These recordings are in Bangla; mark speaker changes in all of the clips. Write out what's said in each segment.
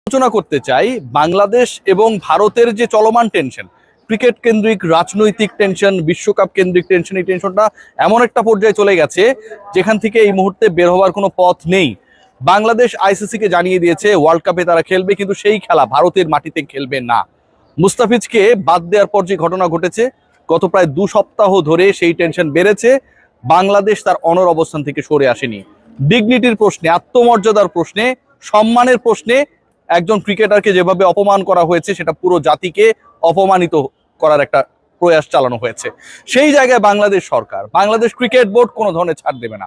Speaker 1: আলোচনা করতে চাই বাংলাদেশ এবং ভারতের যে চলমান টেনশন, ক্রিকেট কেন্দ্রিক রাজনৈতিক টেনশন, বিশ্বকাপ কেন্দ্রিক টেনশন। এই টেনশনটা এমন একটা পর্যায়ে চলে গেছে যেখান থেকে এই মুহূর্তে বের হওয়ার কোনো পথ নেই। বাংলাদেশ আইসিসিকে জানিয়ে দিয়েছে ওয়ার্ল্ড কাপে তারা খেলবে, কিন্তু সেই খেলা ভারতের মাটিতে খেলবে না। মুস্তাফিজকে বাদ দেওয়ার পর যে ঘটনা ঘটেছে, গত প্রায় 2 সপ্তাহ ধরে সেই টেনশন বেড়েছে। বাংলাদেশ তার অনর অবস্থান থেকে সরে আসেনি। ডিগনিটির প্রশ্নে, আত্মমর্যাদার প্রশ্নে, সম্মানের প্রশ্নে একজন ক্রিকেটারকে যেভাবে অপমান করা হয়েছে, সেটা পুরো জাতিকে অপমানিত করার একটা প্রয়াস চালানো হয়েছে। সেই জায়গায় বাংলাদেশ সরকার, বাংলাদেশ ক্রিকেট বোর্ড কোনো ধরনের ছাড় দেবে না।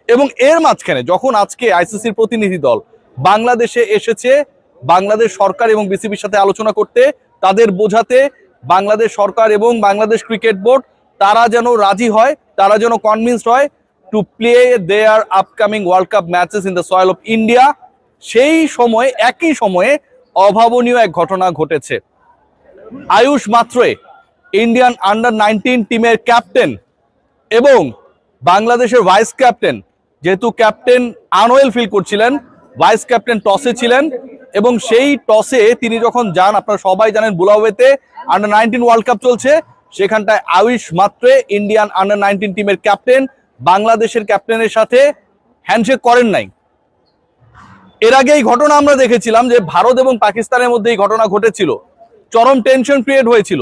Speaker 1: এবং এর মাঝখানে যখন আজকে আইসিসির প্রতিনিধি দল বাংলাদেশে এসেছে বাংলাদেশ সরকার এবং বিসিবির সাথে আলোচনা করতে, তাদের বোঝাতে, বাংলাদেশ সরকার এবং বাংলাদেশ ক্রিকেট বোর্ড তারা যেন রাজি হয়, তারা যেন কনভিন্সড হয় to play there upcoming world cup matches in the soil of India, সেই সময় একই সময়ে অভাবনীয় এক ঘটনা ঘটেছে। আয়ুষ মাত্রে, ইন্ডিয়ান আন্ডার-19 টিমের ক্যাপ্টেন এবং বাংলাদেশের ভাইস ক্যাপ্টেন, যেহেতু ক্যাপ্টেন আনওয়েল ফিল করছিলেন, ভাইস ক্যাপ্টেন টসে ছিলেন এবং সেই টসে তিনি যখন যান, আপনারা সবাই জানেন বুলাওয়েতে আন্ডার-19 ওয়ার্ল্ড কাপ চলছে, সেখানটায় আয়ুষ মাত্রে ইন্ডিয়ান আন্ডার-19 টিমের ক্যাপ্টেন বাংলাদেশের ক্যাপ্টেনের সাথে হ্যান্ডশেক করেন নাই। এর আগে এই ঘটনা আমরা দেখেছিলাম যে ভারত এবং পাকিস্তানের মধ্যে এই ঘটনা ঘটেছিল, চরম টেনশন ক্রিয়েট হয়েছিল।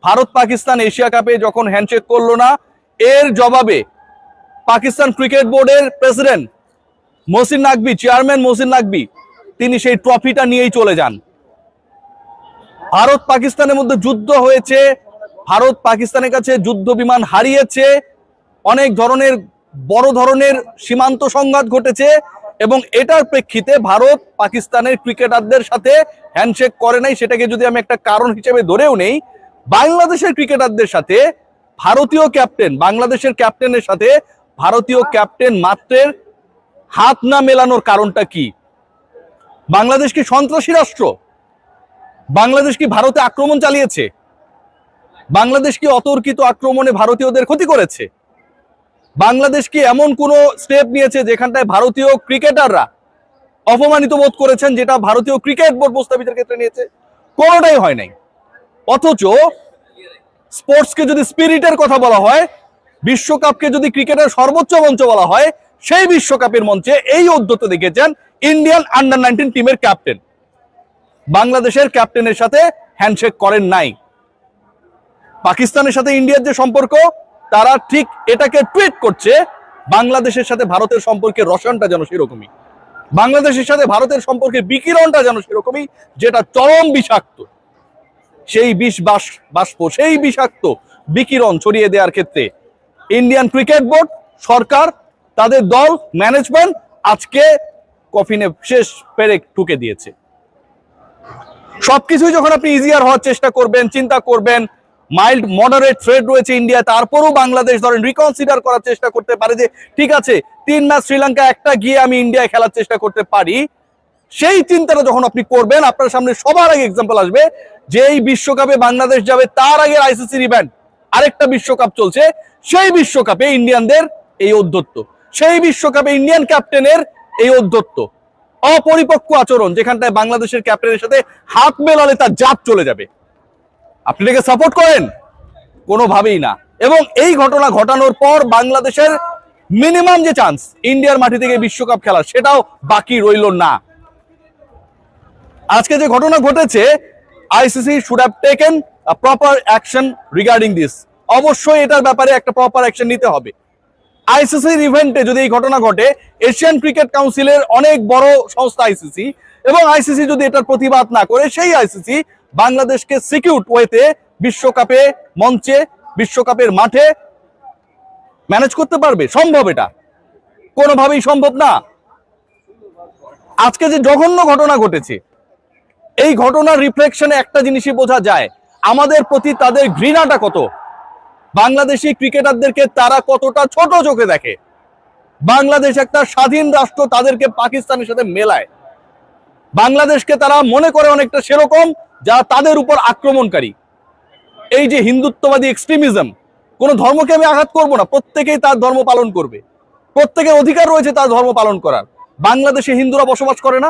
Speaker 1: ভারত পাকিস্তান এশিয়া কাপে যখন হ্যান্ডশেক করলো না, এর জবাবে পাকিস্তান ক্রিকেট বোর্ডের প্রেসিডেন্ট মহসিন নাকভি, চেয়ারম্যান মহসিন নাকভি, তিনি সেই ট্রফিটা নিয়েই চলে যান। ভারত পাকিস্তানের মধ্যে যুদ্ধ হয়েছে, ভারত পাকিস্তানের কাছে যুদ্ধ বিমান হারিয়েছে, অনেক ধরনের বড় ধরনের সীমান্ত সংঘাত ঘটেছে এবং এটার প্রেক্ষিতে ভারত পাকিস্তানের ক্রিকেটারদের সাথে হ্যান্ডশেক করে নাই। সেটাকে যদি আমি একটা কারণ হিসেবে ধরেও নেই, বাংলাদেশের ক্রিকেটারদের সাথে ভারতীয় ক্যাপ্টেন, বাংলাদেশের ক্যাপ্টেনের সাথে ভারতীয় ক্যাপ্টেন মাত্রের হাত না মেলানোর কারণটা কি? বাংলাদেশ কি সন্ত্রাসী রাষ্ট্র? বাংলাদেশ কি ভারতে আক্রমণ চালিয়েছে? বাংলাদেশ কি অতর্কিত আক্রমণে ভারতীয়দের ক্ষতি করেছে? বাংলাদেশ কি এমন কোন স্টেপ নিয়েছে যেখানটায় ভারতীয় ক্রিকেটাররা অপমানিত বোধ করেছেন, যেটা ভারতীয় ক্রিকেট বোর্ড মুস্তাফিজের ক্ষেত্রে নিয়েছে? কোনোটাই হয় নাই। অথচ স্পোর্টসকে যদি স্পিরিটের কথা বলা হয়, বিশ্বকাপকে যদি ক্রিকেটের সর্বোচ্চ মঞ্চ বলা হয়, সেই বিশ্বকাপের মঞ্চে এই উদ্যত দেখেছেন ইন্ডিয়ান আন্ডার-19 টিমের ক্যাপ্টেন বাংলাদেশের ক্যাপ্টেনের সাথে হ্যান্ডশেক করেন নাই। পাকিস্তানের সাথে ইন্ডিয়ার যে সম্পর্ক, তারা ঠিক এটাকে টুইট করছে বাংলাদেশের সাথে ভারতের সম্পর্কের রসায়নটা যেন সেরকমই, বাংলাদেশের সাথে ভারতের সম্পর্কের বিকিরণটা যেন সেরকমই, যেটা চরম বিষাক্ত। সেই বাষ্প, সেই বিষাক্ত বিকিরণ ছড়িয়ে দেওয়ার ক্ষেত্রে ইন্ডিয়ান ক্রিকেট বোর্ড, সরকার, তাদের দল, ম্যানেজমেন্ট আজকে কফিনে শেষ পেরেক ঠুকে দিয়েছে। সবকিছুই যখন আপনি ইজিয়ার হওয়ার চেষ্টা করবেন, চিন্তা করবেন মাইল্ড মডারেট থ্রেট রয়েছে ইন্ডিয়া, তারপরও বাংলাদেশ ধরেন রিকনসিডার করার চেষ্টা করতে পারে যে ঠিক আছে 3 ম্যাচ শ্রীলঙ্কা একটা গিয়ে আমি ইন্ডিয়ায় খেলার চেষ্টা করতে পারি, সেই চিন্তাটা যখন আপনি করবেন, আপনার সামনে সবার আগে এক্সাম্পল আসবে যে এই বিশ্বকাপে বাংলাদেশ যাবে, তার আগে আইসিসির ইভেন্ট আরেকটা বিশ্বকাপ চলছে, সেই বিশ্বকাপে ইন্ডিয়ানদের এই ঔদ্ধত্য, সেই বিশ্বকাপে ইন্ডিয়ান ক্যাপ্টেনের এই ঔদ্ধত্য, অপরিপক্ক আচরণ, যেখানটায় বাংলাদেশের ক্যাপ্টেনের সাথে হাত মেলালে তার জাত চলে যাবে। আপনি এটাকে সাপোর্ট করেন? কোনোভাবেই না। এবং এই ঘটনা ঘটানোর পর বাংলাদেশের মিনিমাম যে চান্স ইন্ডিয়ার মাটি থেকে বিশ্বকাপ খেলার, সেটাও বাকি রইল না। আজকে যে ঘটনা ঘটেছে, ICC should have taken a proper action regarding this. অবশ্যই এটার ব্যাপারে একটা প্রপার অ্যাকশন নিতে হবে। আইসিসির ইভেন্টে যদি এই ঘটনা ঘটে, এশিয়ান ক্রিকেট কাউন্সিলের অনেক বড় সংস্থা আইসিসি, এবং আইসিসি যদি এটার প্রতিবাদ না করে, সেই আইসিসি বাংলাদেশকে সিকিউর ওয়েতে বিশ্বকাপে মঞ্চে, বিশ্বকাপের মাঠে ম্যানেজ করতে পারবে? সম্ভব? এটা কোনোভাবেই সম্ভব না। আজকে যে জঘন্য ঘটনা ঘটেছে, এই ঘটনার রিফ্লেকশনে একটা জিনিসই বোঝা যায়, আমাদের প্রতি তাদের ঘৃণাটা কত, বাংলাদেশি ক্রিকেটারদেরকে তারা কতটা ছোট চোখে দেখে। বাংলাদেশ একটা স্বাধীন রাষ্ট্র, তাদেরকে পাকিস্তানের সাথে মেলায়। বাংলাদেশকে তারা মনে করে অনেকটা সেরকম যারা তাদের উপর আক্রমণকারী। এই যে হিন্দুত্ববাদী এক্সট্রিমিজম, কোনো ধর্মকে আমি আঘাত করব না, প্রত্যেকেই তার ধর্ম পালন করবে, প্রত্যেকের অধিকার রয়েছে তার ধর্ম পালন করার। বাংলাদেশে হিন্দুরা বসবাস করে না?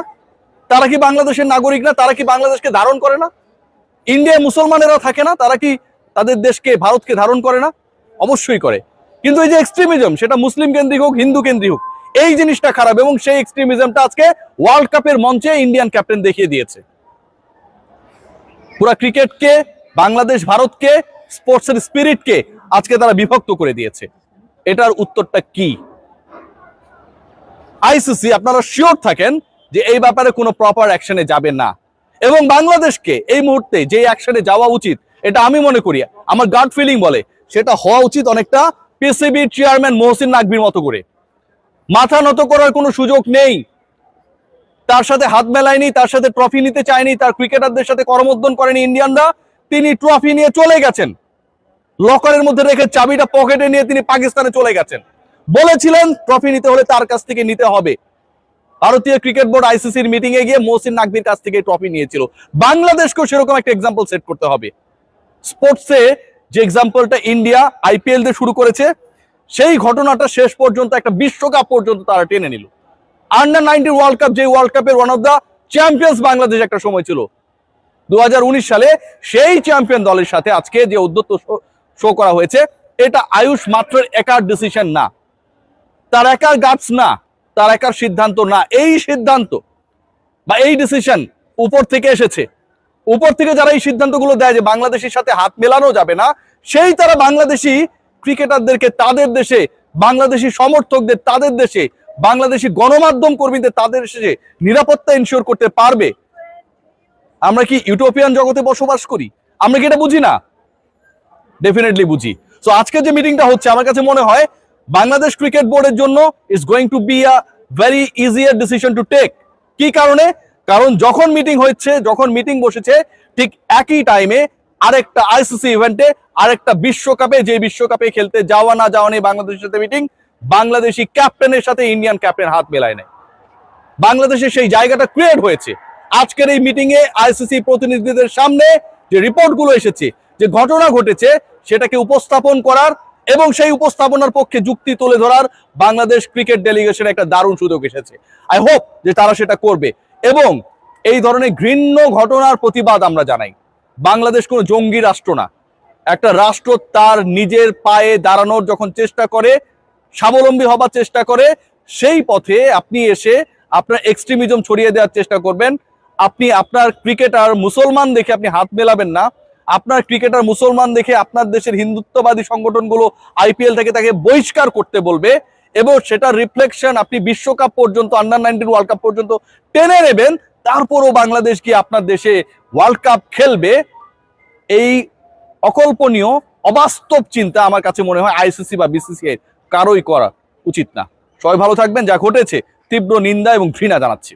Speaker 1: তারা কি বাংলাদেশের নাগরিক না? তারা কি বাংলাদেশকে ধারণ করে না? ইন্ডিয়ায় মুসলমানেরা থাকে না? তারা কি তাদের দেশকে, ভারতকে ধারণ করে না? অবশ্যই করে। কিন্তু এই যে এক্সট্রিমিজম, সেটা মুসলিম কেন্দ্রিক হোক, হিন্দু কেন্দ্রিক হোক, এই জিনিসটা খারাপ। এবং সেই এক্সট্রিমিজমটা আজকে ওয়ার্ল্ড কাপের মঞ্চে ইন্ডিয়ান ক্যাপ্টেন দেখিয়ে দিয়েছে। পুরা ক্রিকেটকে, বাংলাদেশ ভারতকে, স্পোর্টসের স্পিরিটকে আজকে তারা বিভক্ত করে দিয়েছে। এটার উত্তরটা কি? আইসিসি আপনারা শিওর থাকেন যে এই ব্যাপারে কোনো প্রপার অ্যাকশনে যাবে না। এবং বাংলাদেশকে এই মুহূর্তে যে অ্যাকশনে যাওয়া উচিত, এটা আমি মনে করি, আমার গাট ফিলিং বলে সেটা হওয়া উচিত অনেকটা পিসিবি চেয়ারম্যান মহসিন নাকভির মতো করে। মাথা নত করার কোনো সুযোগ নেই, তার সাথে হাত মেলায়নি, তার সাথে ট্রফি নিতে চায়নি, তার ক্রিকেটারদের সাথে করমর্দন করেনি ইন্ডিয়ানরা। তিনি ট্রফি নিয়ে চলে গেছেন, লকারের মধ্যে রেখে চাবিটা পকেটে নিয়ে তিনি পাকিস্তানে চলে গেছেন। বলেছিলেন ট্রফি নিতে হলে তার কাছ থেকে নিতে হবে। ভারতীয় ক্রিকেট বোর্ড আইসিসির মিটিং এ গিয়ে মহসিন নাকভির কাছ থেকে ট্রফি নিয়েছিল। বাংলাদেশকেও সেরকম একটা এক্সাম্পল সেট করতে হবে। স্পোর্টসে যে এক্সাম্পলটা ইন্ডিয়া আইপিএল দিয়ে শুরু করেছে, সেই ঘটনাটা শেষ পর্যন্ত একটা বিশ্বকাপ পর্যন্ত তারা টেনে নিল। আন্ডার-19 ওয়ার্ল্ড কাপ, যে ওয়ার্ল্ড কাপের one of the champions Bangladesh একটা সময় ছিল 2019 সালে, সেই চ্যাম্পিয়ন দলের সাথে আজকে যে উদ্যোক্ত শো করা হয়েছে, এটা আয়ুষ মাত্র একার ডিসিশন না, তার একার গাটস না, তার একার সিদ্ধান্ত না। এই সিদ্ধান্ত বা এই ডিসিশন উপর থেকে এসেছে। উপর থেকে যারা এই সিদ্ধান্তগুলো দেয় যে বাংলাদেশের সাথে হাত মেলানো যাবে না, সেই তারা বাংলাদেশি ক্রিকেটারদেরকে তাদের দেশে, বাংলাদেশি সমর্থকদের তাদের দেশে, বাংলাদেশি গণমাধ্যম কর্মীদের তাদের দেশে নিরাপত্তা ইনশিওর করতে পারবে। আমরা কি ইউটোপিয়ান জগতে বসবাস করি? আমরা কি এটা বুঝি না? ডেফিনেটলি বুঝি। সো আজকে যে মিটিংটা হচ্ছে, আমার কাছে মনে হয় বাংলাদেশ ক্রিকেট বোর্ডের জন্য is going to be a very easier decision to take. কি কারণে? কারণ যখন মিটিং হচ্ছে, যখন মিটিং বসেছে, ঠিক একই টাইমে আরেকটা আইসিসি ইভেন্টে, আরেকটা বিশ্বকাপে, যে বিশ্বকাপে খেলতে যাওয়া না যাওয়া নেই বাংলাদেশের সাথে মিটিং, বাংলাদেশি ক্যাপ্টেনের সাথে ইন্ডিয়ান ক্যাপ্টেন হাত মেলায় নেয়। বাংলাদেশের সেই জায়গাটা ক্রিয়েট হয়েছে। আজকের এই মিটিং এ আইসিসি প্রতিনিধিদের সামনে যে রিপোর্টগুলো এসেছে, যে ঘটনা ঘটেছে, সেটাকে উপস্থাপন করার এবং সেই উপস্থাপনার পক্ষে যুক্তি তুলে ধরার বাংলাদেশ ক্রিকেট ডেলিগেশন একটা দারুণ সুযোগ এসেছে। আই হোপ যে তারা সেটা করবে। এবং এই ধরনের ঘৃণ্য ঘটনার প্রতিবাদ আমরা জানাই। বাংলাদেশ কোনো জঙ্গি রাষ্ট্র না। একটা রাষ্ট্র তার নিজের পায়ে দাঁড়ানোর যখন চেষ্টা করে, স্বাবলম্বী হবার চেষ্টা করে, সেই পথে আপনি এসে আপনার এক্সট্রিমিজম ছড়িয়ে দেওয়ার চেষ্টা করবেন, আপনি আপনার ক্রিকেটার মুসলমান দেখে আপনি হাত মেলাবেন না। আপনার ক্রিকেটার মুসলমান দেখে আপনার দেশের হিন্দুত্ববাদী সংগঠনগুলো আইপিএল থেকে তাকে বহিষ্কার করতে বলবে, এবং সেটা রিফ্লেকশন আপনি বিশ্বকাপ পর্যন্ত, আন্ডার-19 ওয়ার্ল্ড কাপ পর্যন্ত টেনে নেবেন, তারপরও বাংলাদেশ কি আপনার দেশে ওয়ার্ল্ড কাপ খেলবে? এই অকল্পনীয়, অবাস্তব চিন্তা আমার কাছে মনে হয় আইসিসি বা বিসিসিআই কারোই করা উচিত না। সবাই ভালো থাকবেন। যা ঘটেছে তীব্র নিন্দা এবং ঘৃণা জানাচ্ছি।